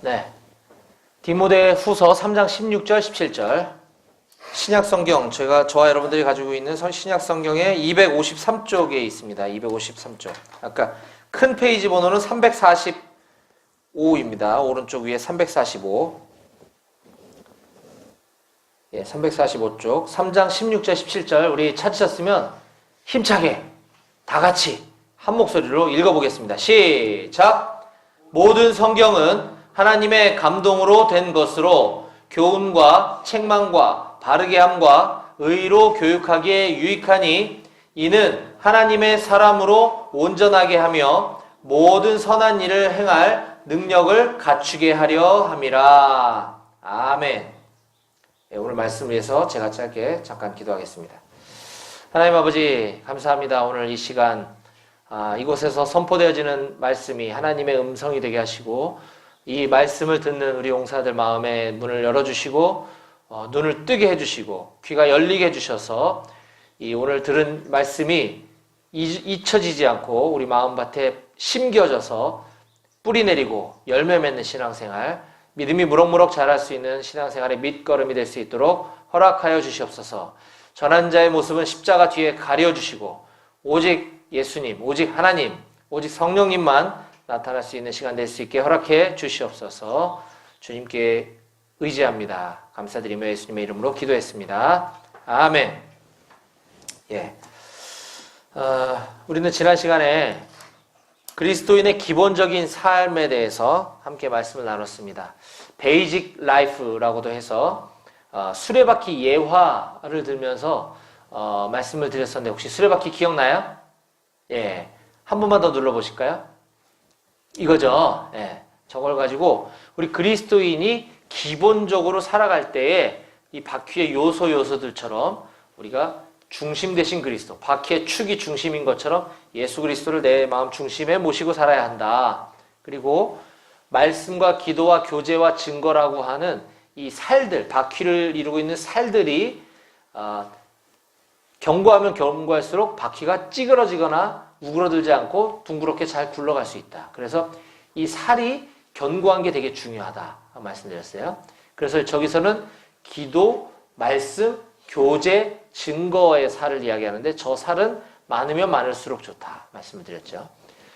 네. 디모데 후서 3장 16절, 17절. 신약성경, 저와 여러분들이 가지고 있는 신약성경의 253쪽에 있습니다. 253쪽. 아까 큰 페이지 번호는 345입니다. 오른쪽 위에 345. 예, 345쪽. 3장 16절, 17절. 우리 찾으셨으면 힘차게 다 같이 한 목소리로 읽어보겠습니다. 시작! 모든 성경은 하나님의 감동으로 된 것으로 교훈과 책망과 바르게 함과 의로 교육하기에 유익하니 이는 하나님의 사람으로 온전하게 하며 모든 선한 일을 행할 능력을 갖추게 하려 함이라. 아멘. 네, 오늘 말씀을 위해서 제가 짧게 잠깐 기도하겠습니다. 하나님 아버지 감사합니다. 오늘 이 시간 이곳에서 선포되어지는 말씀이 하나님의 음성이 되게 하시고 이 말씀을 듣는 우리 용사들 마음에 문을 열어주시고 눈을 뜨게 해주시고 귀가 열리게 해주셔서 이 오늘 들은 말씀이 잊혀지지 않고 우리 마음밭에 심겨져서 뿌리 내리고 열매 맺는 신앙생활, 믿음이 무럭무럭 자랄 수 있는 신앙생활의 밑거름이 될 수 있도록 허락하여 주시옵소서. 전한 자의 모습은 십자가 뒤에 가려주시고 오직 예수님, 오직 하나님, 오직 성령님만 나타날 수 있는 시간 될 수 있게 허락해 주시옵소서. 주님께 의지합니다. 감사드리며 예수님의 이름으로 기도했습니다. 아멘. 예. 우리는 지난 시간에 그리스도인의 기본적인 삶에 대해서 함께 말씀을 나눴습니다. 베이직 라이프라고도 해서 수레바퀴 예화를 들면서 말씀을 드렸었는데 혹시 수레바퀴 기억나요? 예. 한 번만 더 눌러보실까요? 이거죠. 예. 저걸 가지고 우리 그리스도인이 기본적으로 살아갈 때에 이 바퀴의 요소들처럼 우리가 중심 대신 그리스도, 바퀴의 축이 중심인 것처럼 예수 그리스도를 내 마음 중심에 모시고 살아야 한다. 그리고 말씀과 기도와 교제와 증거라고 하는 이 살들, 바퀴를 이루고 있는 살들이 견고하면 견고할수록 바퀴가 찌그러지거나 우그러들지 않고 둥그렇게 잘 굴러갈 수 있다. 그래서 이 살이 견고한 게 되게 중요하다 말씀드렸어요. 그래서 저기서는 기도, 말씀, 교제, 증거의 살을 이야기하는데 저 살은 많으면 많을수록 좋다 말씀을 드렸죠.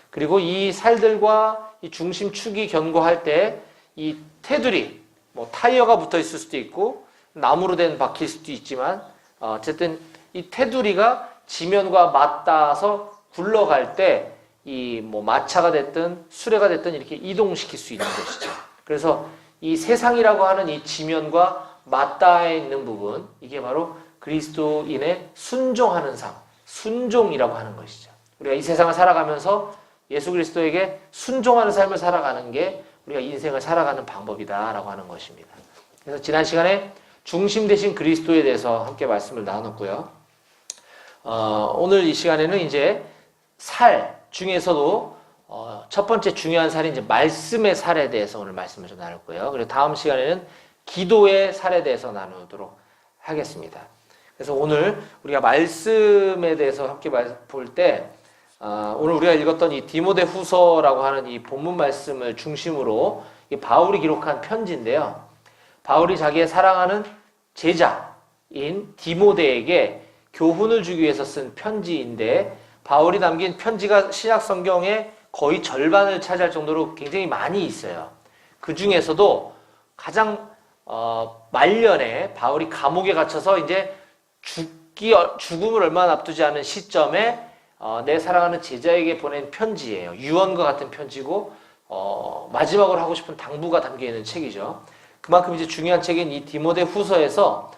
그리고 이 살들과 이 중심축이 견고할 때 이 테두리, 타이어가 붙어 있을 수도 있고 나무로 된 바퀴일 수도 있지만 어쨌든 이 테두리가 지면과 맞닿아서 굴러갈 때 이 마차가 됐든 수레가 됐든 이렇게 이동시킬 수 있는 것이죠. 그래서 이 세상이라고 하는 이 지면과 맞닿아 있는 부분, 이게 바로 그리스도인의 순종하는 삶, 순종이라고 하는 것이죠. 우리가 이 세상을 살아가면서 예수 그리스도에게 순종하는 삶을 살아가는 게 우리가 인생을 살아가는 방법이다라고 하는 것입니다. 그래서 지난 시간에 중심 되신 그리스도에 대해서 함께 말씀을 나눴고요. 오늘 이 시간에는 이제 살 중에서도 첫 번째 중요한 살이 이제 말씀의 살에 대해서 오늘 말씀을 좀 나눌 거예요. 그리고 다음 시간에는 기도의 살에 대해서 나누도록 하겠습니다. 그래서 오늘 우리가 말씀에 대해서 함께 볼 때 오늘 우리가 읽었던 이 디모데 후서라고 하는 이 본문 말씀을 중심으로 이 바울이 기록한 편지인데요. 바울이 자기의 사랑하는 제자인 디모데에게 교훈을 주기 위해서 쓴 편지인데 바울이 남긴 편지가 신약 성경의 거의 절반을 차지할 정도로 굉장히 많이 있어요. 그 중에서도 가장 말년에 바울이 감옥에 갇혀서 이제 죽음을 얼마 앞두지 않은 시점에 내 사랑하는 제자에게 보낸 편지예요. 유언과 같은 편지고 마지막으로 하고 싶은 당부가 담겨 있는 책이죠. 그만큼 이제 중요한 책인 이 디모데 후서에서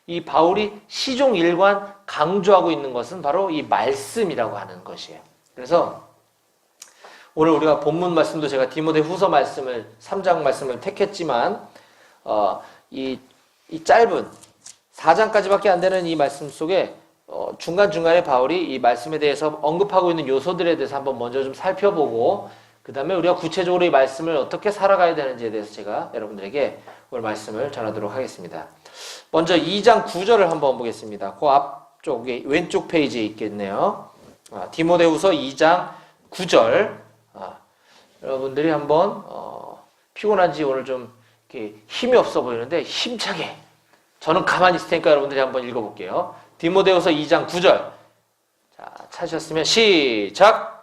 이 바울이 시종 일관 강조하고 있는 것은 바로 이 말씀이라고 하는 것이에요. 그래서 오늘 우리가 본문 말씀도 제가 디모데 후서 말씀을 3장 말씀을 택했지만 이 짧은 4장까지밖에 안 되는 이 말씀 속에 중간중간에 바울이 이 말씀에 대해서 언급하고 있는 요소들에 대해서 한번 먼저 좀 살펴보고 그 다음에 우리가 구체적으로 이 말씀을 어떻게 살아가야 되는지에 대해서 제가 여러분들에게 오늘 말씀을 전하도록 하겠습니다. 먼저 2장 9절을 한번 보겠습니다. 그 앞쪽에 왼쪽 페이지에 있겠네요. 디모데후서 2장 9절 여러분들이 한번 피곤한지 오늘 좀 이렇게 힘이 없어 보이는데 힘차게 저는 가만히 있을 테니까 여러분들이 한번 읽어볼게요. 디모데후서 2장 9절. 자, 찾으셨으면 시작.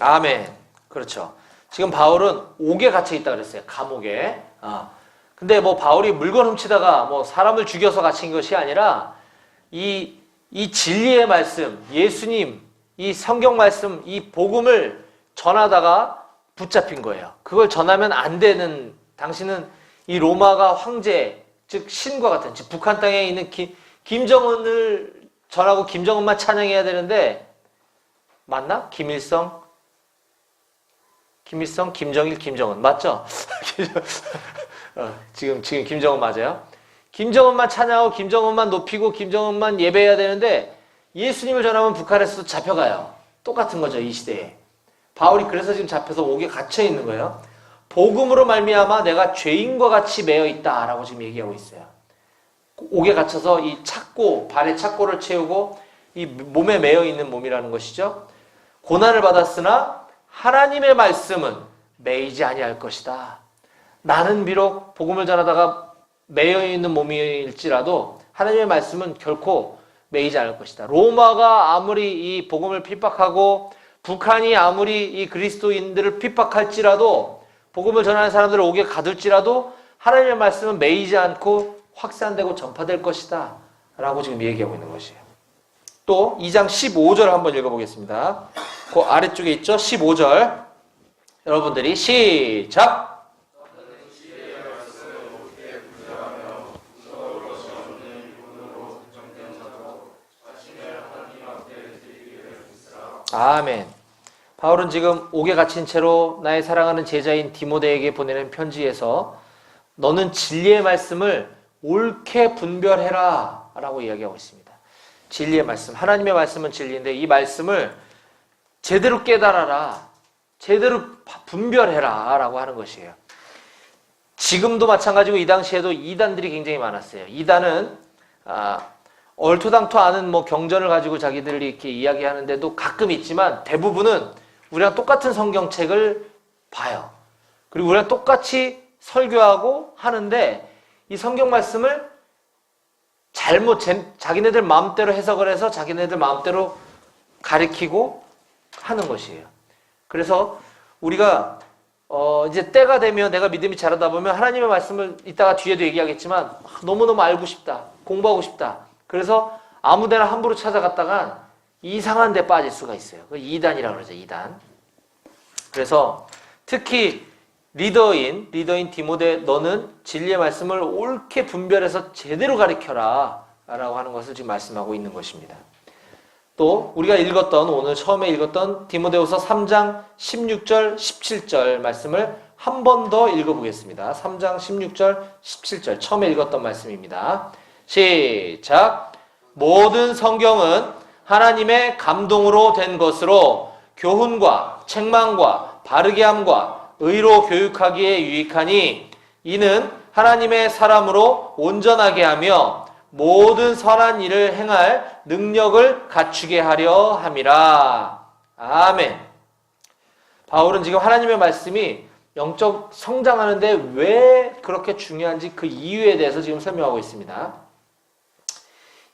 아멘. 그렇죠. 지금 바울은 옥에 갇혀 있다 그랬어요. 감옥에. 근데 뭐 바울이 물건 훔치다가 뭐 사람을 죽여서 갇힌 것이 아니라 이 진리의 말씀, 예수님, 이 성경 말씀, 이 복음을 전하다가 붙잡힌 거예요. 그걸 전하면 안 되는, 당신은 이 로마가 황제, 즉 신과 같은, 즉 북한 땅에 있는 김정은을 전하고 김정은만 찬양해야 되는데, 맞나? 김일성, 김정일, 김정은 맞죠? 지금 김정은 맞아요? 김정은만 찬양하고 김정은만 높이고 김정은만 예배해야 되는데 예수님을 전하면 북한에서도 잡혀가요. 똑같은 거죠, 이 시대에. 바울이 그래서 지금 잡혀서 옥에 갇혀 있는 거예요. 복음으로 말미암아 내가 죄인과 같이 매여 있다라고 지금 얘기하고 있어요. 옥에 갇혀서 이 착고, 발의 착고를 채우고 이 몸에 매여 있는 몸이라는 것이죠. 고난을 받았으나 하나님의 말씀은 매이지 아니할 것이다. 나는 비록 복음을 전하다가 매여 있는 몸일지라도 하나님의 말씀은 결코 매이지 않을 것이다. 로마가 아무리 이 복음을 핍박하고 북한이 아무리 이 그리스도인들을 핍박할지라도 복음을 전하는 사람들을 옥에 가둘지라도 하나님의 말씀은 매이지 않고 확산되고 전파될 것이다. 라고 지금 얘기하고 있는 것이에요. 또 2장 15절 한번 읽어보겠습니다. 그 아래쪽에 있죠? 15절. 여러분들이 시작! 아멘. 바울은 지금 옥에 갇힌 채로 나의 사랑하는 제자인 디모데에게 보내는 편지에서 너는 진리의 말씀을 옳게 분별해라 라고 이야기하고 있습니다. 진리의 말씀, 하나님의 말씀은 진리인데 이 말씀을 제대로 깨달아라, 제대로 분별해라 라고 하는 것이에요. 지금도 마찬가지고 이 당시에도 이단들이 굉장히 많았어요. 이단은 얼토당토 않은 뭐 경전을 가지고 자기들이 이렇게 이야기하는데도 가끔 있지만 대부분은 우리랑 똑같은 성경책을 봐요. 그리고 우리랑 똑같이 설교하고 하는데 이 성경 말씀을 자기네들 마음대로 해석을 해서 자기네들 마음대로 가리키고 하는 것이에요. 그래서 우리가 이제 때가 되면 내가 믿음이 자라다 보면 하나님의 말씀을 이따가 뒤에도 얘기하겠지만 너무너무 알고 싶다, 공부하고 싶다. 그래서 아무데나 함부로 찾아갔다가 이상한 데 빠질 수가 있어요. 그 이단이라고 그러죠, 이단. 그래서 특히 리더인 디모데 너는 진리의 말씀을 옳게 분별해서 제대로 가르쳐라 라고 하는 것을 지금 말씀하고 있는 것입니다. 또 우리가 오늘 처음에 읽었던 디모데후서 3장 16절 17절 말씀을 한 번 더 읽어보겠습니다. 3장 16절 17절 처음에 읽었던 말씀입니다. 시작! 모든 성경은 하나님의 감동으로 된 것으로 교훈과 책망과 바르게 함과 의로 교육하기에 유익하니 이는 하나님의 사람으로 온전하게 하며 모든 선한 일을 행할 능력을 갖추게 하려 함이라. 아멘. 바울은 지금 하나님의 말씀이 영적 성장하는데 왜 그렇게 중요한지 그 이유에 대해서 지금 설명하고 있습니다.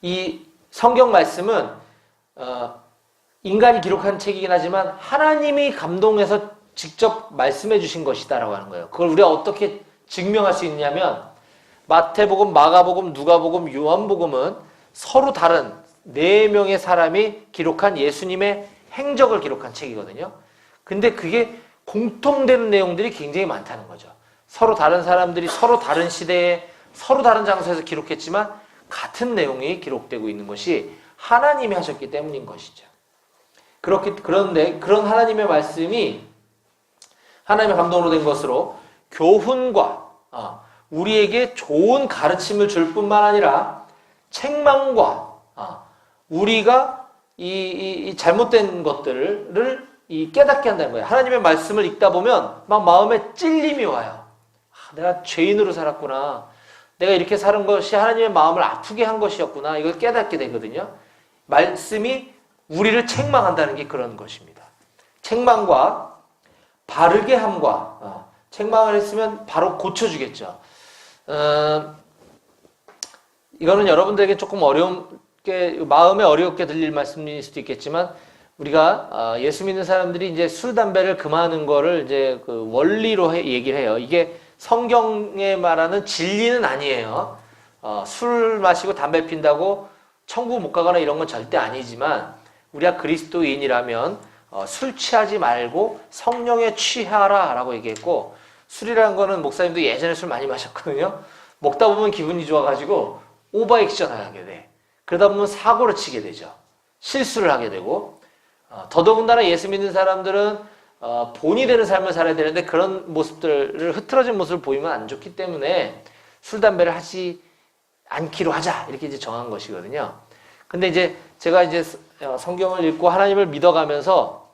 이 성경 말씀은 인간이 기록한 책이긴 하지만 하나님이 감동해서 직접 말씀해 주신 것이다라고 하는 거예요. 그걸 우리가 어떻게 증명할 수 있냐면 마태복음, 마가복음, 누가복음, 요한복음은 서로 다른 4명의 사람이 기록한 예수님의 행적을 기록한 책이거든요. 근데 그게 공통되는 내용들이 굉장히 많다는 거죠. 서로 다른 사람들이 서로 다른 시대에 서로 다른 장소에서 기록했지만 같은 내용이 기록되고 있는 것이 하나님이 하셨기 때문인 것이죠. 그런데 그런 하나님의 말씀이 하나님의 감동으로 된 것으로 교훈과 우리에게 좋은 가르침을 줄 뿐만 아니라 책망과 우리가 이 잘못된 것들을 깨닫게 한다는 거예요. 하나님의 말씀을 읽다 보면 막 마음에 찔림이 와요. 내가 죄인으로 살았구나. 내가 이렇게 사는 것이 하나님의 마음을 아프게 한 것이었구나. 이걸 깨닫게 되거든요. 말씀이 우리를 책망한다는 게 그런 것입니다. 책망과 바르게 함과 책망을 했으면 바로 고쳐주겠죠. 이거는 여러분들에게 조금 마음에 어렵게 들릴 말씀일 수도 있겠지만 우리가 예수 믿는 사람들이 이제 술, 담배를 금하는 거를 이제 그 원리로 얘기를 해요. 이게 성경에 말하는 진리는 아니에요. 술 마시고 담배 핀다고 천국 못 가거나 이런 건 절대 아니지만 우리가 그리스도인이라면 술 취하지 말고 성령에 취하라 라고 얘기했고, 술이라는 거는 목사님도 예전에 술 많이 마셨거든요. 먹다 보면 기분이 좋아가지고 오버액션을 하게 돼. 그러다 보면 사고를 치게 되죠. 실수를 하게 되고, 더더군다나 예수 믿는 사람들은 본이 되는 삶을 살아야 되는데 그런 모습들을, 흐트러진 모습을 보이면 안 좋기 때문에 술, 담배를 하지 않기로 하자 이렇게 이제 정한 것이거든요. 근데 이제 제가 이제 성경을 읽고 하나님을 믿어가면서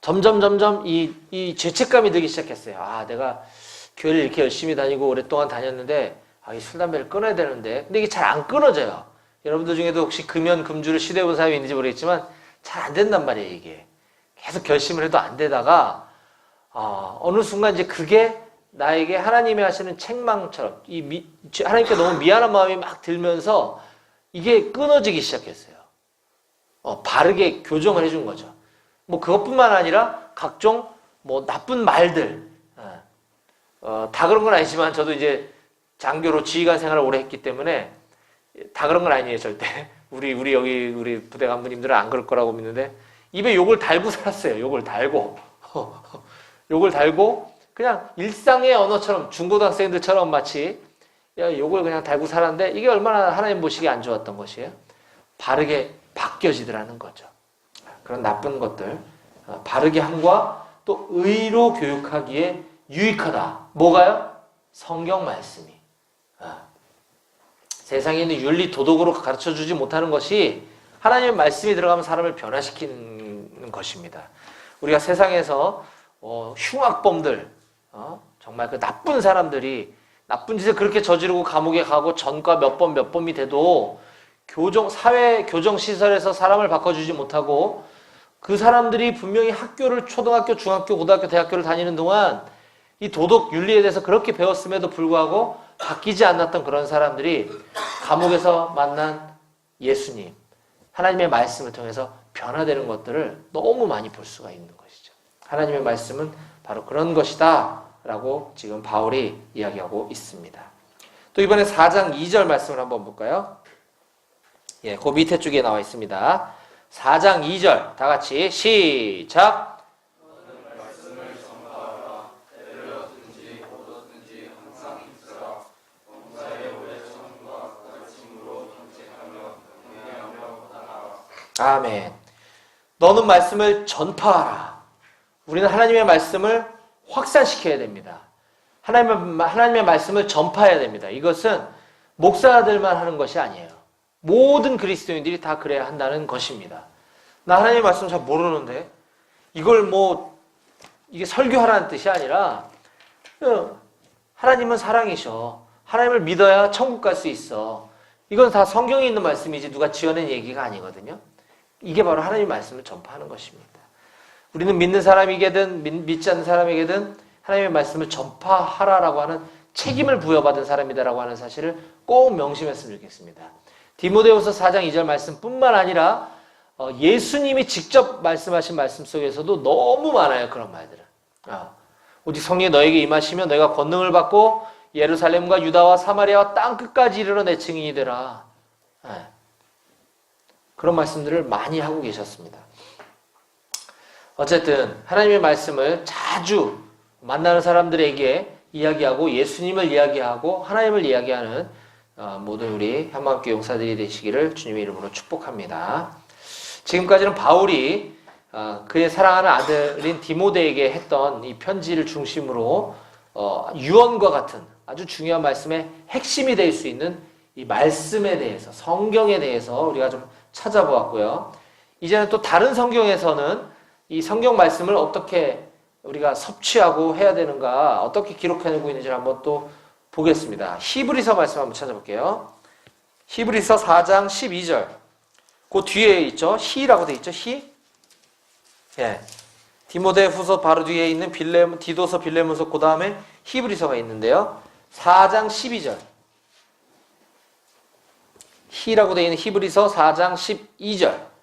점점 이 죄책감이 들기 시작했어요. 내가 교회를 이렇게 열심히 다니고 오랫동안 다녔는데 이 술, 담배를 끊어야 되는데, 근데 이게 잘 안 끊어져요. 여러분들 중에도 혹시 금연, 금주를 시도해본 사람이 있는지 모르겠지만 잘 안 된단 말이에요. 이게 계속 결심을 해도 안 되다가 어느 순간 이제 그게 나에게 하나님이 하시는 책망처럼 하나님께 너무 미안한 마음이 막 들면서 이게 끊어지기 시작했어요. 바르게 교정을 해준 거죠. 뭐 그것뿐만 아니라 각종 뭐 나쁜 말들, 다 그런 건 아니지만 저도 이제 장교로 지휘관 생활을 오래 했기 때문에 다 그런 건 아니에요, 절대. 우리 부대 간부님들은 안 그럴 거라고 믿는데 입에 욕을 달고 살았어요. 욕을 달고 그냥 일상의 언어처럼 중고등학생들처럼 마치 욕을 그냥 달고 살았는데 이게 얼마나 하나님 보시기에 안 좋았던 것이에요. 바르게 바뀌어지더라는 거죠. 그런 나쁜 것들 바르게 함과 또 의로 교육하기에 유익하다. 뭐가요? 성경 말씀이. 세상에 있는 윤리 도덕으로 가르쳐주지 못하는 것이 하나님의 말씀이 들어가면 사람을 변화시키는 것입니다. 우리가 세상에서 흉악범들, 정말 그 나쁜 사람들이 나쁜 짓을 그렇게 저지르고 감옥에 가고 전과 몇 번이 돼도 사회 교정 시설에서 사람을 바꿔주지 못하고 그 사람들이 분명히 학교를 초등학교, 중학교, 고등학교, 대학교를 다니는 동안 이 도덕 윤리에 대해서 그렇게 배웠음에도 불구하고 바뀌지 않았던 그런 사람들이 감옥에서 만난 예수님, 하나님의 말씀을 통해서 변화되는 것들을 너무 많이 볼 수가 있는 것이죠. 하나님의 말씀은 바로 그런 것이다 라고 지금 바울이 이야기하고 있습니다. 또 이번에 4장 2절 말씀을 한번 볼까요? 그 밑에 쪽에 나와 있습니다. 4장 2절 다 같이 시작! 아멘. 너는 말씀을 전파하라. 우리는 하나님의 말씀을 확산시켜야 됩니다. 하나님의 말씀을 전파해야 됩니다. 이것은 목사들만 하는 것이 아니에요. 모든 그리스도인들이 다 그래야 한다는 것입니다. 나 하나님의 말씀 잘 모르는데 이걸 이게 설교하라는 뜻이 아니라 하나님은 사랑이셔. 하나님을 믿어야 천국 갈 수 있어. 이건 다 성경에 있는 말씀이지 누가 지어낸 얘기가 아니거든요. 이게 바로 하나님의 말씀을 전파하는 것입니다. 우리는 믿는 사람이게든 믿지 않는 사람에게든 하나님의 말씀을 전파하라라고 하는 책임을 부여받은 사람이다라고 하는 사실을 꼭 명심했으면 좋겠습니다. 디모데후서 4장 2절 말씀뿐만 아니라 예수님이 직접 말씀하신 말씀 속에서도 너무 많아요. 그런 말들은. 오직 성령이 너에게 임하시면 너희가 권능을 받고 예루살렘과 유다와 사마리아와 땅끝까지 이르러 내 증인이 되라. 그런 말씀들을 많이 하고 계셨습니다. 어쨌든 하나님의 말씀을 자주 만나는 사람들에게 이야기하고 예수님을 이야기하고 하나님을 이야기하는 모든 우리 한마음교회 용사들이 되시기를 주님의 이름으로 축복합니다. 지금까지는 바울이 그의 사랑하는 아들인 디모데에게 했던 이 편지를 중심으로 유언과 같은 아주 중요한 말씀의 핵심이 될 수 있는 이 말씀에 대해서, 성경에 대해서 우리가 좀 찾아보았고요. 이제는 또 다른 성경에서는 이 성경 말씀을 어떻게 우리가 섭취하고 해야 되는가, 어떻게 기록해내고 있는지를 한번 또 보겠습니다. 히브리서 말씀 한번 찾아볼게요. 히브리서 4장 12절. 그 뒤에 있죠. 히라고 돼 있죠. 히. 예. 디모데 후서 바로 뒤에 있는 디도서 빌레몬서 그 다음에 히브리서가 있는데요. 4장 12절. 히라고 되어 있는 히브리서 4장 12절.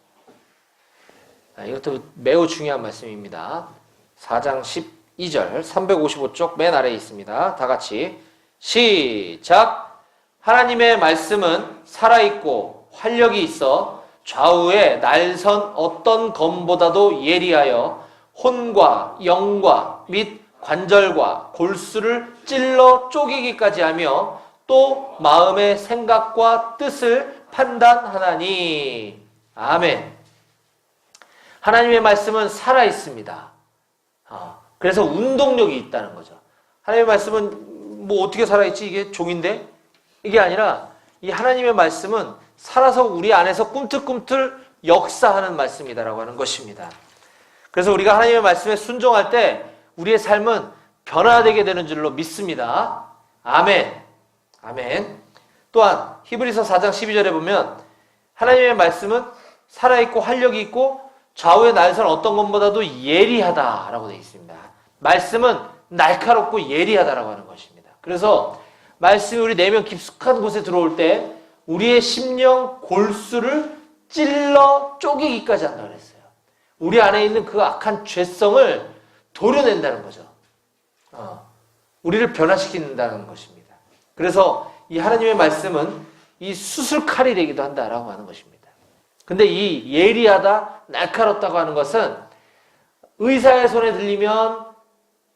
이것도 매우 중요한 말씀입니다. 4장 12절 355쪽 맨 아래에 있습니다. 다 같이 시작. 하나님의 말씀은 살아있고 활력이 있어 좌우에 날선 어떤 검보다도 예리하여 혼과 영과 및 관절과 골수를 찔러 쪼개기까지 하며 또 마음의 생각과 뜻을 판단하나니. 아멘. 하나님의 말씀은 살아있습니다. 그래서 운동력이 있다는 거죠. 하나님의 말씀은 뭐 어떻게 살아있지? 이게 종인데? 이게 아니라 이 하나님의 말씀은 살아서 우리 안에서 꿈틀꿈틀 역사하는 말씀이다라고 하는 것입니다. 그래서 우리가 하나님의 말씀에 순종할 때 우리의 삶은 변화되게 되는 줄로 믿습니다. 아멘. 아멘. 또한 히브리서 4장 12절에 보면 하나님의 말씀은 살아있고 활력이 있고 좌우의 날선 어떤 것보다도 예리하다라고 되어 있습니다. 말씀은 날카롭고 예리하다라고 하는 것입니다. 그래서 말씀이 우리 내면 깊숙한 곳에 들어올 때 우리의 심령 골수를 찔러 쪼개기까지 한다고 그랬어요. 우리 안에 있는 그 악한 죄성을 도려낸다는 거죠. 우리를 변화시킨다는 것입니다. 그래서 이 하나님의 말씀은 이 수술칼이 되기도 한다라고 하는 것입니다. 근데 이 예리하다, 날카롭다고 하는 것은 의사의 손에 들리면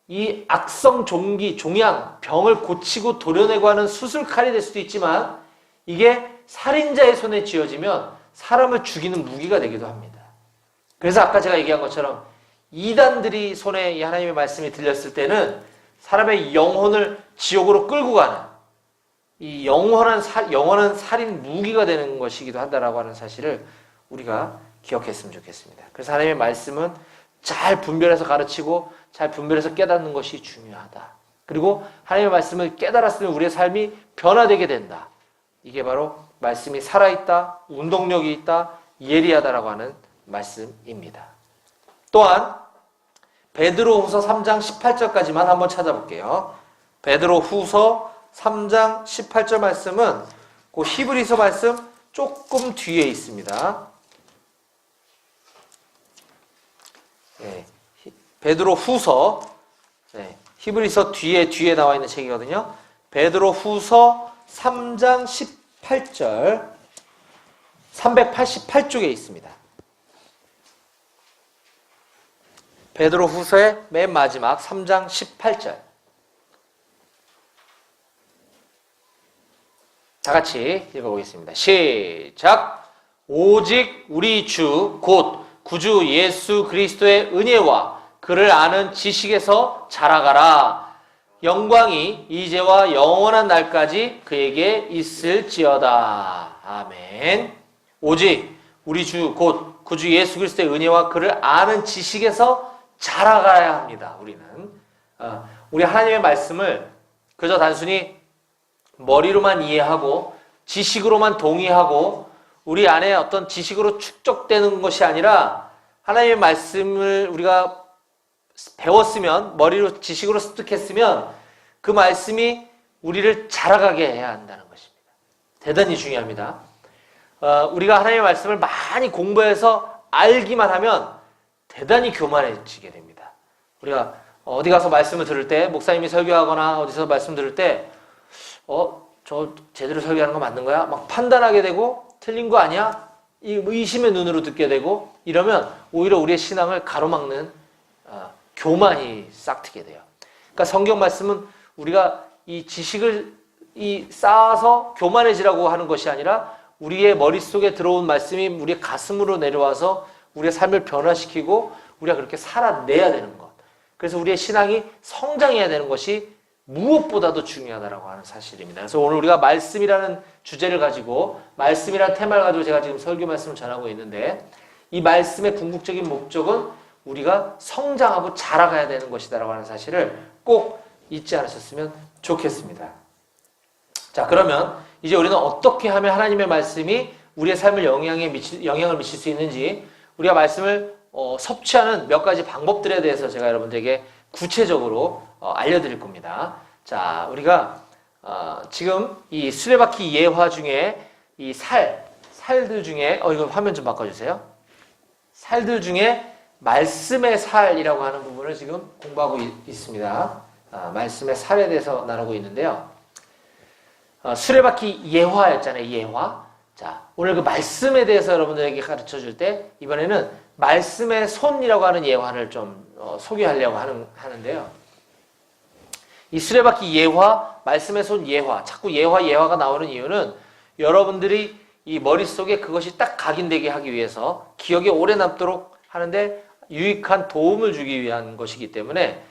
이 악성 종기, 종양, 병을 고치고 도려내고 하는 수술칼이 될 수도 있지만 이게 살인자의 손에 쥐어지면 사람을 죽이는 무기가 되기도 합니다. 그래서 아까 제가 얘기한 것처럼 이단들이 손에 이 하나님의 말씀이 들렸을 때는 사람의 영혼을 지옥으로 끌고 가는 이 영원한 살인 무기가 되는 것이기도 한다라고 하는 사실을 우리가 기억했으면 좋겠습니다. 그래서 하나님의 말씀은 잘 분별해서 가르치고 잘 분별해서 깨닫는 것이 중요하다. 그리고 하나님의 말씀을 깨달았으면 우리의 삶이 변화되게 된다. 이게 바로 말씀이 살아있다, 운동력이 있다, 예리하다라고 하는 말씀입니다. 또한 베드로후서 3장 18절까지만 한번 찾아볼게요. 베드로후서 3장 18절 말씀은 그 히브리서 말씀 조금 뒤에 있습니다. 네, 베드로후서, 네, 히브리서 뒤에 나와 있는 책이거든요. 베드로후서 3장 18절 388쪽에 있습니다. 베드로후서의 맨 마지막 3장 18절. 다 같이 읽어보겠습니다. 시작! 오직 우리 주 곧 구주 예수 그리스도의 은혜와 그를 아는 지식에서 자라가라. 영광이 이제와 영원한 날까지 그에게 있을지어다. 아멘. 오직 우리 주 곧 구주 예수 그리스도의 은혜와 그를 아는 지식에서 자라가야 합니다. 우리 하나님의 말씀을 그저 단순히 머리로만 이해하고 지식으로만 동의하고 우리 안에 어떤 지식으로 축적되는 것이 아니라 하나님의 말씀을 우리가 배웠으면 머리로 지식으로 습득했으면 그 말씀이 우리를 자라가게 해야 한다는 것입니다. 대단히 중요합니다. 우리가 하나님의 말씀을 많이 공부해서 알기만 하면 대단히 교만해지게 됩니다. 우리가 어디 가서 말씀을 들을 때 목사님이 설교하거나 어디서 말씀 들을 때 저 제대로 설교하는 거 맞는 거야? 막 판단하게 되고 틀린 거 아니야? 이 의심의 눈으로 듣게 되고 이러면 오히려 우리의 신앙을 가로막는 교만이 싹트게 돼요. 그러니까 성경 말씀은 우리가 이 지식을 쌓아서 교만해지라고 하는 것이 아니라 우리의 머릿속에 들어온 말씀이 우리의 가슴으로 내려와서 우리의 삶을 변화시키고 우리가 그렇게 살아내야 되는 것. 그래서 우리의 신앙이 성장해야 되는 것이 무엇보다도 중요하다고 하는 사실입니다. 그래서 오늘 우리가 말씀이라는 주제를 가지고 말씀이라는 테마를 가지고 제가 지금 설교 말씀을 전하고 있는데 이 말씀의 궁극적인 목적은 우리가 성장하고 자라가야 되는 것이다라고 하는 사실을 꼭 잊지 않으셨으면 좋겠습니다. 자, 그러면 이제 우리는 어떻게 하면 하나님의 말씀이 우리의 삶을 영향을 미칠 수 있는지, 우리가 말씀을 섭취하는 몇 가지 방법들에 대해서 제가 여러분들에게 구체적으로 알려드릴 겁니다. 자, 우리가 지금 이 수레바퀴 예화 중에 이 살들 중에 이거 화면 좀 바꿔주세요. 살들 중에 말씀의 살이라고 하는 부분을 지금 공부하고 있습니다. 말씀의 살에 대해서 나누고 있는데요. 수레바퀴 예화였잖아요. 예화. 자, 오늘 그 말씀에 대해서 여러분들에게 가르쳐 줄 때 이번에는 말씀의 손이라고 하는 예화를 좀 소개하려고 하는데요. 이 수레바퀴 예화, 말씀의 손 예화, 자꾸 예화가 나오는 이유는 여러분들이 이 머릿속에 그것이 딱 각인되게 하기 위해서 기억에 오래 남도록 하는데 유익한 도움을 주기 위한 것이기 때문에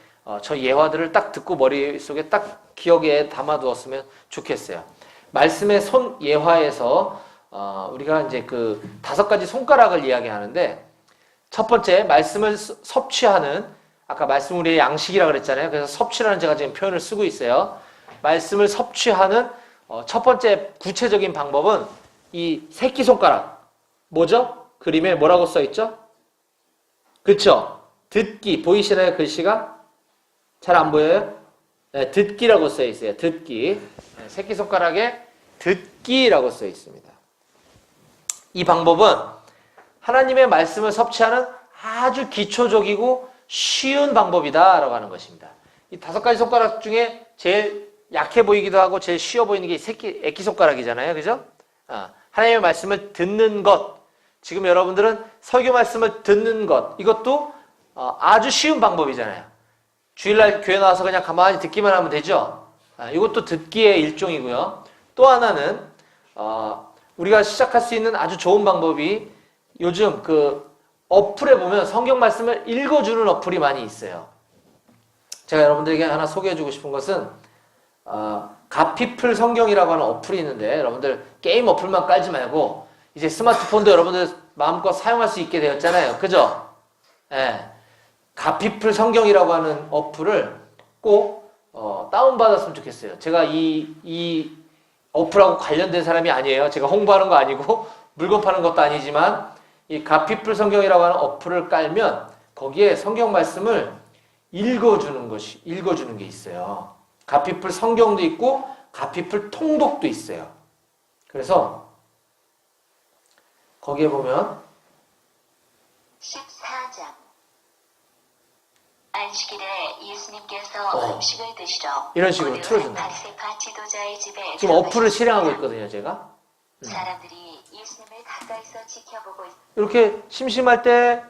저 예화들을 딱 듣고 머릿속에 딱 기억에 담아두었으면 좋겠어요. 말씀의 손 예화에서 우리가 이제 그 5가지 손가락을 이야기하는데, 첫 번째 말씀을 섭취하는, 아까 말씀 우리의 양식이라고 그랬잖아요. 그래서 섭취라는 제가 지금 표현을 쓰고 있어요. 말씀을 섭취하는 첫 번째 구체적인 방법은 이 새끼손가락. 뭐죠? 그림에 뭐라고 써있죠? 그쵸? 듣기. 보이시나요? 글씨가? 잘 안 보여요? 네, 듣기라고 써있어요. 듣기. 네, 새끼손가락에 듣기라고 써있습니다. 이 방법은 하나님의 말씀을 섭취하는 아주 기초적이고 쉬운 방법이다라고 하는 것입니다. 이 5가지 손가락 중에 제일 약해 보이기도 하고 제일 쉬워 보이는 게 애기손가락이잖아요. 그죠? 하나님의 말씀을 듣는 것. 지금 여러분들은 설교 말씀을 듣는 것. 이것도 아주 쉬운 방법이잖아요. 주일날 교회 나와서 그냥 가만히 듣기만 하면 되죠? 이것도 듣기의 일종이고요. 또 하나는 우리가 시작할 수 있는 아주 좋은 방법이 요즘 그 어플에 보면 성경 말씀을 읽어주는 어플이 많이 있어요. 제가 여러분들에게 하나 소개해주고 싶은 것은 갓피플 성경이라고 하는 어플이 있는데, 여러분들 게임 어플만 깔지 말고 이제 스마트폰도 여러분들 마음껏 사용할 수 있게 되었잖아요. 그죠? 예. 갓피플 성경이라고 하는 어플을 꼭 다운받았으면 좋겠어요. 제가 이 어플하고 관련된 사람이 아니에요. 제가 홍보하는 거 아니고 물건 파는 것도 아니지만, 이 갓피플 성경이라고 하는 어플을 깔면 거기에 성경 말씀을 읽어주는 게 있어요. 갓피플 성경도 있고 갓피플 통독도 있어요. 그래서 거기에 보면 14장 안식일에 예수님께서 음식을 드시러 이런 식으로 틀어준다. 바리새파 지도자의 집에 지금 어플을 실행하고 있거든요, 제가. 사람들이 예수님을 가까이서 지켜보고 이렇게 심심할 때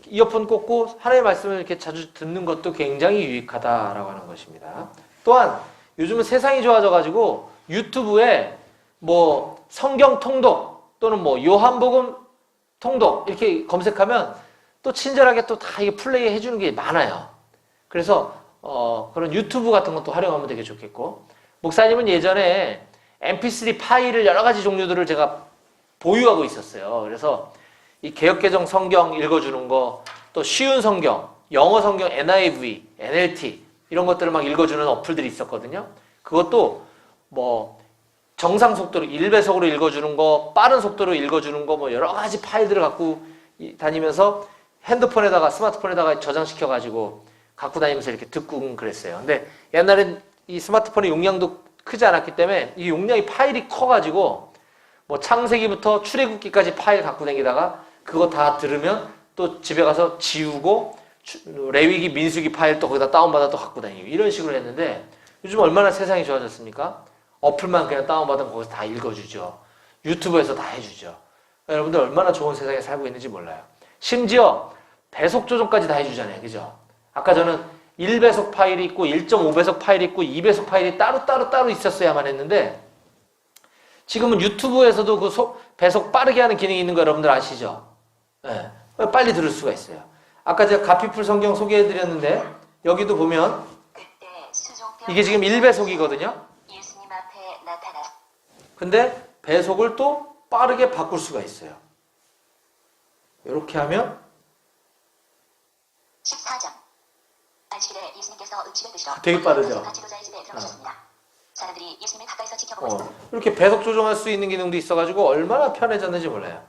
이어폰 꽂고 하나님의 말씀을 이렇게 자주 듣는 것도 굉장히 유익하다라고 하는 것입니다. 또한 요즘은 세상이 좋아져가지고 유튜브에 뭐 성경 통독 또는 뭐 요한복음 통독 이렇게 검색하면 또 친절하게 또 다 이게 플레이 해주는 게 많아요. 그래서 그런 유튜브 같은 것도 활용하면 되게 좋겠고, 목사님은 예전에 mp3 파일을 여러 가지 종류들을 제가 보유하고 있었어요. 그래서 이 개역개정 성경 읽어주는 거, 또 쉬운 성경, 영어 성경 NIV, NLT 이런 것들을 막 읽어주는 어플들이 있었거든요. 그것도 뭐 정상 속도로 1배속으로 읽어주는 거, 빠른 속도로 읽어주는 거, 뭐 여러 가지 파일들을 갖고 다니면서 핸드폰에다가 스마트폰에다가 저장시켜가지고 갖고 다니면서 이렇게 듣고 그랬어요. 근데 옛날엔 이 스마트폰의 용량도 크지 않았기 때문에 이 용량이 파일이 커가지고 뭐 창세기부터 출애굽기까지 파일 갖고 다니다가 그거 다 들으면 또 집에 가서 지우고 레위기 민수기 파일 또 거기다 다운받아 또 갖고 다니고 이런 식으로 했는데, 요즘 얼마나 세상이 좋아졌습니까? 어플만 그냥 다운받으면 거기서 다 읽어주죠. 유튜브에서 다 해주죠. 여러분들 얼마나 좋은 세상에 살고 있는지 몰라요. 심지어 배속 조정까지 다 해주잖아요. 그죠? 아까 저는 1배속 파일이 있고 1.5배속 파일이 있고 2배속 파일이 따로 있었어야만 했는데, 지금은 유튜브에서도 그 배속 빠르게 하는 기능이 있는 거 여러분들 아시죠? 네. 빨리 들을 수가 있어요. 아까 제가 갓피플 성경 소개해드렸는데 여기도 보면 이게 지금 1배속이거든요. 예수님 앞에 나타났. 근데 배속을 또 빠르게 바꿀 수가 있어요. 이렇게 하면 14장 안식일에 예수님께서 음식을 드시러 되게 빠르죠? 바리새파 지도자의 집에 들어가셨습니다. 사람들이 예수님을 가까이서 지켜보고 있어. 이렇게 배속 조정할 수 있는 기능도 있어가지고 얼마나 편해졌는지 몰라요.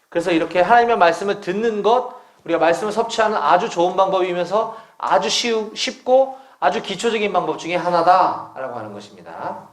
그래서 이렇게 하나님의 말씀을 듣는 것, 우리가 말씀을 섭취하는 아주 좋은 방법이면서 아주 쉽고 아주 기초적인 방법 중에 하나다라고 하는 것입니다.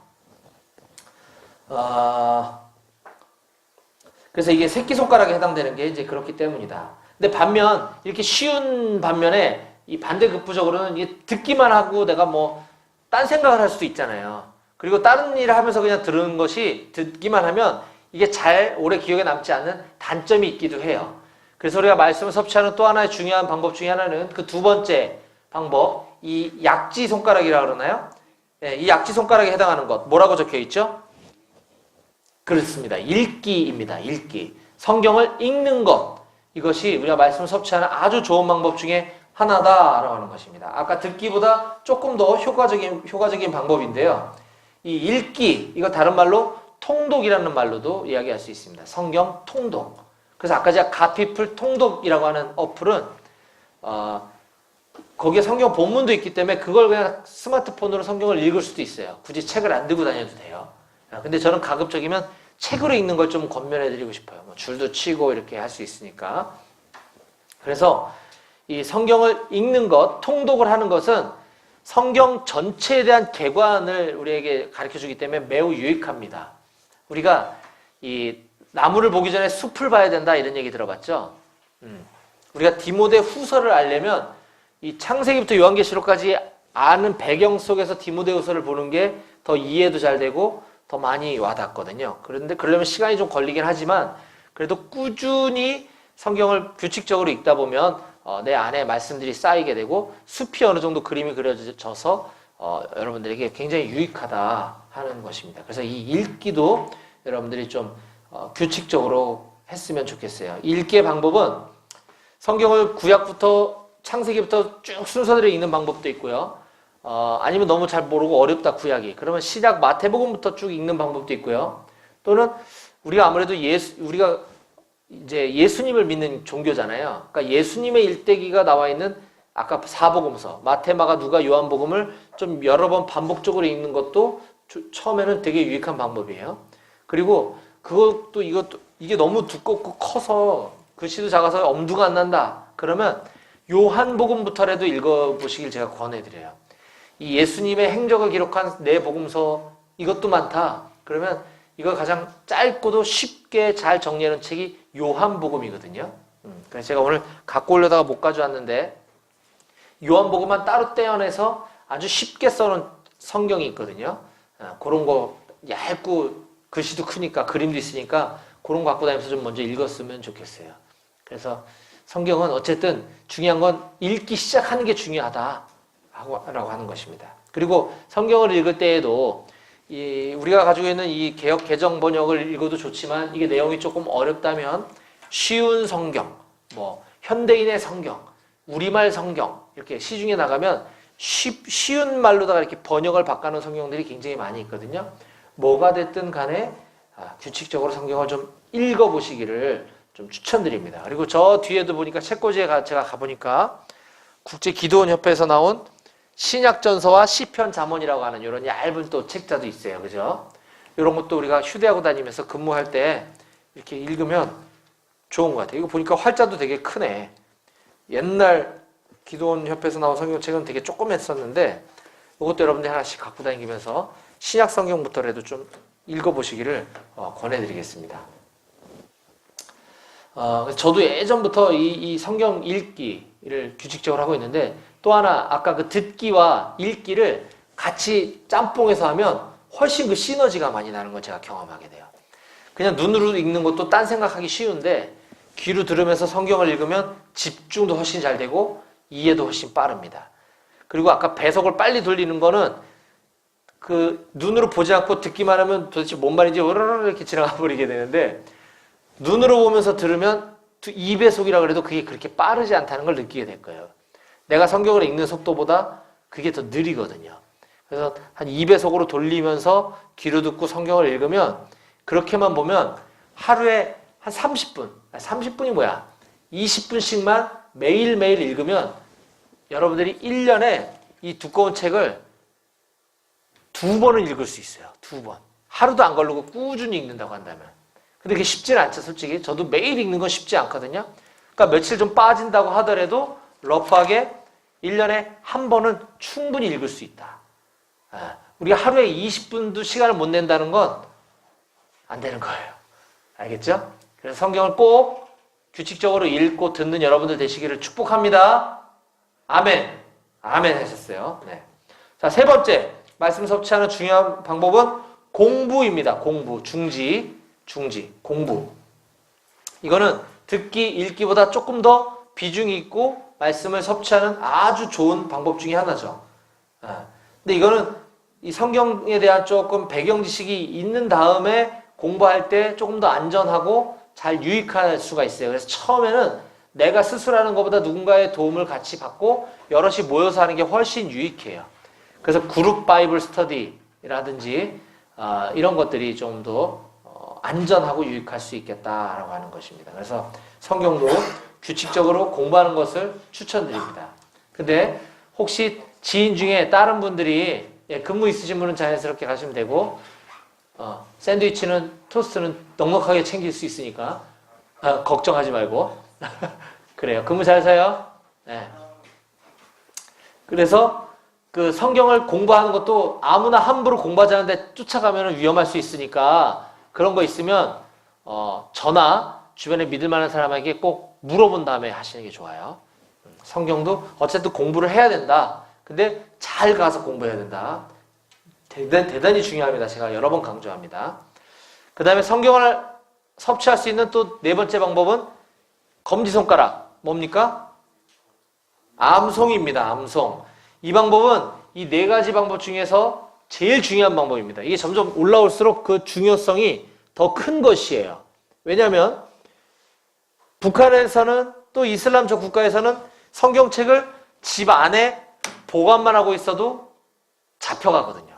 그래서 이게 새끼손가락에 해당되는 게 이제 그렇기 때문이다. 근데 반면 이렇게 쉬운 반면에 이 반대급부적으로는 이게 듣기만 하고 내가 뭐 딴 생각을 할 수도 있잖아요. 그리고 다른 일을 하면서 그냥 들은 것이 듣기만 하면 이게 잘 오래 기억에 남지 않는 단점이 있기도 해요. 그래서 우리가 말씀을 섭취하는 또 하나의 중요한 방법 중에 하나는 그 두 번째 방법, 이 약지 손가락이라고 그러나요? 네, 이 약지 손가락에 해당하는 것 뭐라고 적혀 있죠? 그렇습니다. 읽기입니다. 읽기. 성경을 읽는 것. 이것이 우리가 말씀을 섭취하는 아주 좋은 방법 중에 하나다라고 하는 것입니다. 아까 듣기보다 조금 더 효과적인 방법인데요. 이 읽기, 이거 다른 말로 통독이라는 말로도 이야기할 수 있습니다. 성경 통독. 그래서 아까 제가 가피플 통독이라고 하는 어플은 거기에 성경 본문도 있기 때문에 그걸 그냥 스마트폰으로 성경을 읽을 수도 있어요. 굳이 책을 안 들고 다녀도 돼요. 근데 저는 가급적이면 책으로 읽는 걸 좀 권면해드리고 싶어요. 뭐 줄도 치고 이렇게 할 수 있으니까. 그래서 이 성경을 읽는 것, 통독을 하는 것은 성경 전체에 대한 개관을 우리에게 가르쳐주기 때문에 매우 유익합니다. 우리가 이 나무를 보기 전에 숲을 봐야 된다 이런 얘기 들어봤죠? 우리가 디모데 후서를 알려면 이 창세기부터 요한계시록까지 아는 배경 속에서 디모데후서를 보는 게 더 이해도 잘 되고 더 많이 와닿거든요. 그런데 그러려면 시간이 좀 걸리긴 하지만 그래도 꾸준히 성경을 규칙적으로 읽다 보면 내 안에 말씀들이 쌓이게 되고 숲이 어느 정도 그림이 그려져서 여러분들에게 굉장히 유익하다 하는 것입니다. 그래서 이 읽기도 여러분들이 좀 규칙적으로 했으면 좋겠어요. 읽기의 방법은 성경을 구약부터 창세기부터 쭉 순서대로 읽는 방법도 있고요. 아니면 너무 잘 모르고 어렵다 구약이. 그러면 시작 마태복음부터 쭉 읽는 방법도 있고요. 또는 우리가 아무래도 우리가 이제 예수님을 믿는 종교잖아요. 그러니까 예수님의 일대기가 나와 있는 아까 사복음서, 마태, 마가, 누가, 요한복음을 좀 여러 번 반복적으로 읽는 것도 처음에는 되게 유익한 방법이에요. 그리고 이것도 이게 너무 두껍고 커서 글씨도 작아서 엄두가 안 난다. 그러면 요한복음부터라도 읽어보시길 제가 권해드려요. 이 예수님의 행적을 기록한 네 복음서 이것도 많다. 그러면 이거 가장 짧고도 쉽게 잘 정리하는 책이 요한복음이거든요. 그래서 제가 오늘 갖고 오려다가 못 가져왔는데 요한복음만 따로 떼어내서 아주 쉽게 써놓은 성경이 있거든요. 그런 거 얇고 글씨도 크니까 그림도 있으니까 그런 거 갖고 다니면서 좀 먼저 읽었으면 좋겠어요. 그래서 성경은 어쨌든 중요한 건 읽기 시작하는 게 중요하다라고 하는 것입니다. 그리고 성경을 읽을 때에도 우리가 가지고 있는 이 개역 개정 번역을 읽어도 좋지만 이게 내용이 조금 어렵다면 쉬운 성경, 뭐 현대인의 성경, 우리말 성경 이렇게 시중에 나가면 쉬운 말로다가 이렇게 번역을 바꿔놓은 성경들이 굉장히 많이 있거든요. 뭐가 됐든 간에 규칙적으로 성경을 좀 읽어보시기를 좀 추천드립니다. 그리고 저 뒤에도 보니까 책꽂이에 제가 가보니까 국제기도원협회에서 나온 신약전서와 시편 잠언이라고 하는 이런 얇은 또 책자도 있어요. 그죠? 이런 것도 우리가 휴대하고 다니면서 근무할 때 이렇게 읽으면 좋은 것 같아요. 이거 보니까 활자도 되게 크네. 옛날 기도원협회에서 나온 성경책은 되게 조그맸었는데 이것도 여러분들이 하나씩 갖고 다니면서 신약 성경부터라도 좀 읽어보시기를 권해드리겠습니다. 저도 예전부터 이 성경 읽기를 규칙적으로 하고 있는데 또 하나 아까 그 듣기와 읽기를 같이 짬뽕해서 하면 훨씬 그 시너지가 많이 나는 걸 제가 경험하게 돼요. 그냥 눈으로 읽는 것도 딴 생각하기 쉬운데 귀로 들으면서 성경을 읽으면 집중도 훨씬 잘 되고 이해도 훨씬 빠릅니다. 그리고 아까 배속을 빨리 돌리는 거는 그 눈으로 보지 않고 듣기만 하면 도대체 뭔 말인지 으르르 이렇게 지나가 버리게 되는데 눈으로 보면서 들으면 2배속이라 그래도 그게 그렇게 빠르지 않다는 걸 느끼게 될 거예요. 내가 성경을 읽는 속도보다 그게 더 느리거든요. 그래서 한 2배속으로 돌리면서 귀로 듣고 성경을 읽으면 그렇게만 보면 하루에 한 30분이 뭐야? 20분씩만 매일매일 읽으면 여러분들이 1년에 이 두꺼운 책을 2번은 읽을 수 있어요. 2번. 하루도 안 걸리고 꾸준히 읽는다고 한다면. 근데 그게 쉽지는 않죠, 솔직히. 저도 매일 읽는 건 쉽지 않거든요. 그러니까 며칠 좀 빠진다고 하더라도 러프하게 1년에 한 번은 충분히 읽을 수 있다. 우리가 하루에 20분도 시간을 못 낸다는 건 안 되는 거예요. 알겠죠? 그래서 성경을 꼭 규칙적으로 읽고 듣는 여러분들 되시기를 축복합니다. 아멘. 아멘 하셨어요. 네. 자, 세 번째 말씀 섭취하는 중요한 방법은 공부입니다. 공부, 중지, 공부. 이거는 듣기, 읽기보다 조금 더 비중이 있고 말씀을 섭취하는 아주 좋은 방법 중에 하나죠. 근데 이거는 이 성경에 대한 조금 배경 지식이 있는 다음에 공부할 때 조금 더 안전하고 잘 유익할 수가 있어요. 그래서 처음에는 내가 스스로 하는 것보다 누군가의 도움을 같이 받고 여럿이 모여서 하는 게 훨씬 유익해요. 그래서 그룹 바이블 스터디라든지 이런 것들이 좀 더 안전하고 유익할 수 있겠다라고 하는 것입니다. 그래서 성경도 규칙적으로 공부하는 것을 추천드립니다. 근데 혹시 지인 중에 다른 분들이 근무 있으신 분은 자연스럽게 가시면 되고 샌드위치는 토스트는 넉넉하게 챙길 수 있으니까 걱정하지 말고 그래요. 근무 잘 사요. 네. 그래서 그 성경을 공부하는 것도 아무나 함부로 공부하지 않는데 쫓아가면 위험할 수 있으니까 그런 거 있으면 저나 주변에 믿을 만한 사람에게 꼭 물어본 다음에 하시는 게 좋아요. 성경도 어쨌든 공부를 해야 된다. 근데 잘 가서 공부해야 된다. 대단히 중요합니다. 제가 여러 번 강조합니다. 그 다음에 성경을 섭취할 수 있는 또 네 번째 방법은 검지손가락. 뭡니까? 암송입니다. 암송. 이 방법은 이 네 가지 방법 중에서 제일 중요한 방법입니다. 이게 점점 올라올수록 그 중요성이 더 큰 것이에요. 왜냐하면 북한에서는 또 이슬람적 국가에서는 성경책을 집 안에 보관만 하고 있어도 잡혀가거든요.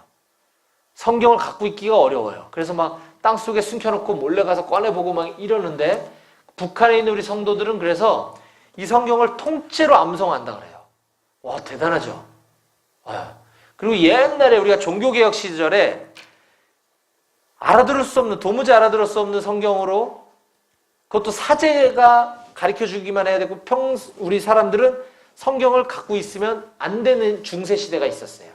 성경을 갖고 있기가 어려워요. 그래서 막 땅속에 숨겨놓고 몰래 가서 꺼내보고 막 이러는데 북한에 있는 우리 성도들은 그래서 이 성경을 통째로 암송한다 그래요. 와, 대단하죠? 그리고 옛날에 우리가 종교개혁 시절에 알아들을 수 없는, 도무지 알아들을 수 없는 성경으로 그것도 사제가 가르쳐주기만 해야 되고 우리 사람들은 성경을 갖고 있으면 안 되는 중세 시대가 있었어요.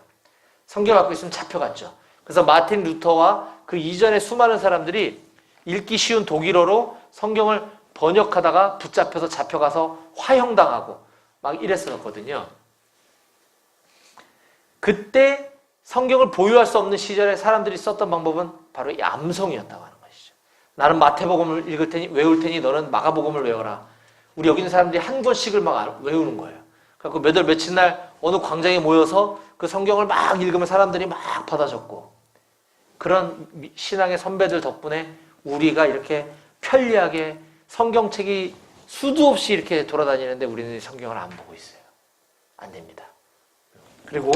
성경을 갖고 있으면 잡혀갔죠. 그래서 마틴 루터와 그 이전에 수많은 사람들이 읽기 쉬운 독일어로 성경을 번역하다가 붙잡혀서 잡혀가서 화형당하고 막 이랬었거든요. 그때 성경을 보유할 수 없는 시절에 사람들이 썼던 방법은 바로 이 암송이었다고 하는 것이죠. 나는 마태복음을 읽을 테니 외울 테니 너는 마가복음을 외워라. 우리 여기 있는 사람들이 한 권씩을 막 외우는 거예요. 그래서 몇 월 며칠 날 어느 광장에 모여서 그 성경을 막 읽으면 사람들이 막 받아 적고 그런 신앙의 선배들 덕분에 우리가 이렇게 편리하게 성경책이 수도 없이 이렇게 돌아다니는데 우리는 성경을 안 보고 있어요. 안 됩니다. 그리고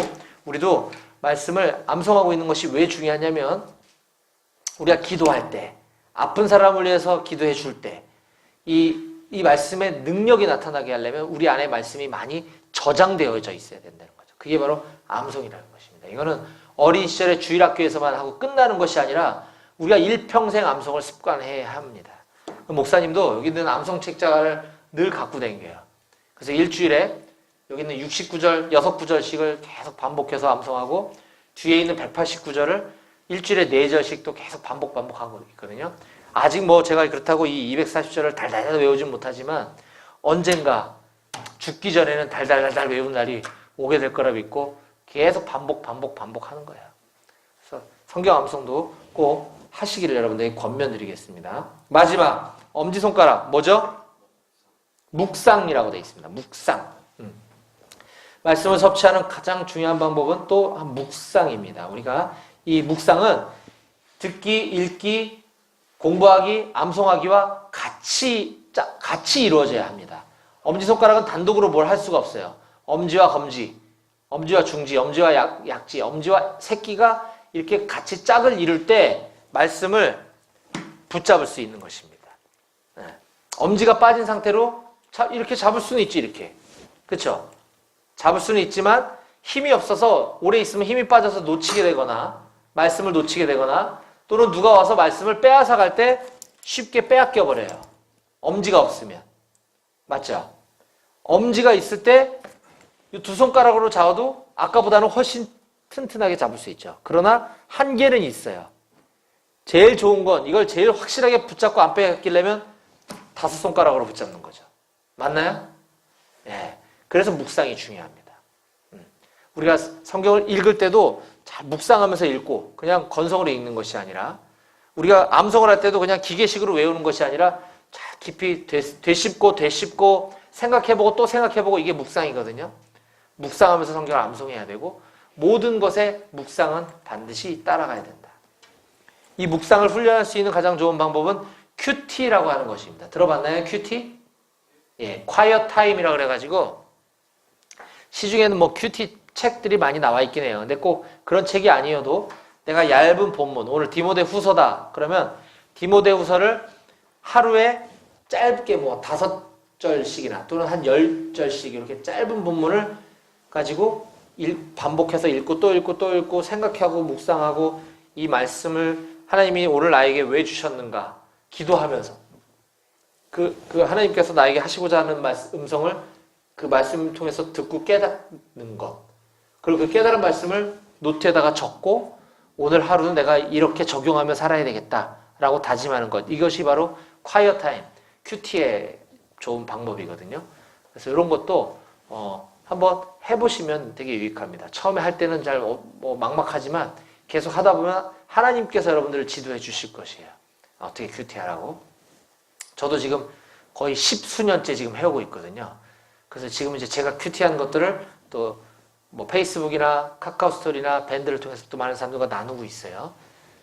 우리도 말씀을 암송하고 있는 것이 왜 중요하냐면 우리가 기도할 때 아픈 사람을 위해서 기도해 줄 때 이 말씀의 능력이 나타나게 하려면 우리 안에 말씀이 많이 저장되어져 있어야 된다는 거죠. 그게 바로 암송이라는 것입니다. 이거는 어린 시절에 주일학교에서만 하고 끝나는 것이 아니라 우리가 일평생 암송을 습관해야 합니다. 목사님도 여기 있는 암송 책자를 늘 갖고 다녀요. 그래서 일주일에 여기 있는 69절, 6구절씩을 계속 반복해서 암송하고 뒤에 있는 189절을 일주일에 4절씩 또 계속 반복하고 있거든요. 아직 뭐 제가 그렇다고 이 240절을 달달달 외우진 못하지만 언젠가 죽기 전에는 달달달 외우는 날이 오게 될 거라 믿고 계속 반복하는 거예요. 그래서 성경 암송도 꼭 하시기를 여러분들에게 권면드리겠습니다. 마지막 엄지손가락 뭐죠? 묵상이라고 되어 있습니다. 묵상. 말씀을 섭취하는 가장 중요한 방법은 또 묵상입니다. 우리가 이 묵상은 듣기, 읽기, 공부하기, 암송하기와 같이 이루어져야 합니다. 엄지손가락은 단독으로 뭘 할 수가 없어요. 엄지와 검지, 엄지와 중지, 엄지와 약지, 엄지와 새끼가 이렇게 같이 짝을 이룰 때 말씀을 붙잡을 수 있는 것입니다. 엄지가 빠진 상태로 이렇게 잡을 수는 있지, 이렇게. 그렇죠? 잡을 수는 있지만 힘이 없어서 오래 있으면 힘이 빠져서 놓치게 되거나 말씀을 놓치게 되거나 또는 누가 와서 말씀을 빼앗아 갈 때 쉽게 빼앗겨 버려요. 엄지가 없으면. 맞죠? 엄지가 있을 때 이 두 손가락으로 잡아도 아까보다는 훨씬 튼튼하게 잡을 수 있죠. 그러나 한계는 있어요. 제일 좋은 건 이걸 제일 확실하게 붙잡고 안 빼앗기려면 다섯 손가락으로 붙잡는 거죠. 맞나요? 네. 그래서 묵상이 중요합니다. 우리가 성경을 읽을 때도 잘 묵상하면서 읽고 그냥 건성으로 읽는 것이 아니라 우리가 암송을 할 때도 그냥 기계식으로 외우는 것이 아니라 잘 깊이 되씹고 생각해보고 또 생각해보고 이게 묵상이거든요. 묵상하면서 성경을 암송해야 되고 모든 것에 묵상은 반드시 따라가야 된다. 이 묵상을 훈련할 수 있는 가장 좋은 방법은 큐티라고 하는 것입니다. 들어봤나요? 큐티? 예, quiet time이라고 그래가지고 시중에는 뭐 큐티 책들이 많이 나와 있긴 해요. 근데 꼭 그런 책이 아니어도 내가 얇은 본문, 오늘 디모데후서다 그러면 디모데후서를 하루에 짧게 뭐 5절씩이나 또는 한 10절씩 이렇게 짧은 본문을 가지고 반복해서 읽고 또 읽고 또 읽고 생각하고 묵상하고 이 말씀을 하나님이 오늘 나에게 왜 주셨는가 기도하면서 그 하나님께서 나에게 하시고자 하는 음성을 그 말씀을 통해서 듣고 깨닫는 것 그리고 그 깨달은 말씀을 노트에다가 적고 오늘 하루는 내가 이렇게 적용하며 살아야 되겠다라고 다짐하는 것 이것이 바로 quiet time, 큐티의 좋은 방법이거든요. 그래서 이런 것도 한번 해보시면 되게 유익합니다. 처음에 할 때는 잘 막막하지만 계속 하다 보면 하나님께서 여러분들을 지도해 주실 것이에요. 어떻게 큐티하라고. 저도 지금 거의 10수년째 지금 해오고 있거든요. 그래서 지금 이제 제가 큐티한 것들을 또 뭐 페이스북이나 카카오 스토리나 밴드를 통해서 또 많은 사람들과 나누고 있어요.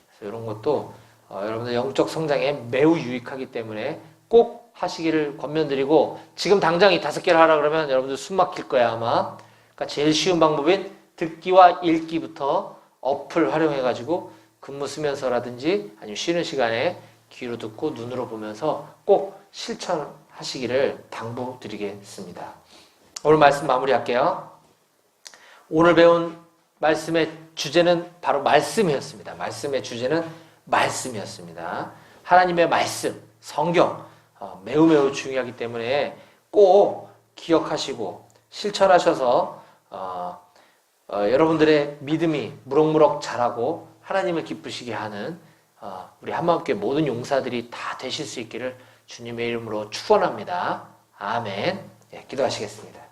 그래서 이런 것도 여러분들 영적 성장에 매우 유익하기 때문에 꼭 하시기를 권면드리고 지금 당장 이 5개를 하라 그러면 여러분들 숨 막힐 거야 아마. 그러니까 제일 쉬운 방법인 듣기와 읽기부터 어플 활용해가지고 근무 쓰면서라든지 아니면 쉬는 시간에 귀로 듣고 눈으로 보면서 꼭 실천하시기를 당부드리겠습니다. 오늘 말씀 마무리할게요. 오늘 배운 말씀의 주제는 바로 말씀이었습니다. 말씀의 주제는 말씀이었습니다. 하나님의 말씀, 성경 매우 중요하기 때문에 꼭 기억하시고 실천하셔서 여러분들의 믿음이 무럭무럭 자라고 하나님을 기쁘시게 하는 우리 한마음교회 모든 용사들이 다 되실 수 있기를 주님의 이름으로 축원합니다. 아멘. 예, 기도하시겠습니다.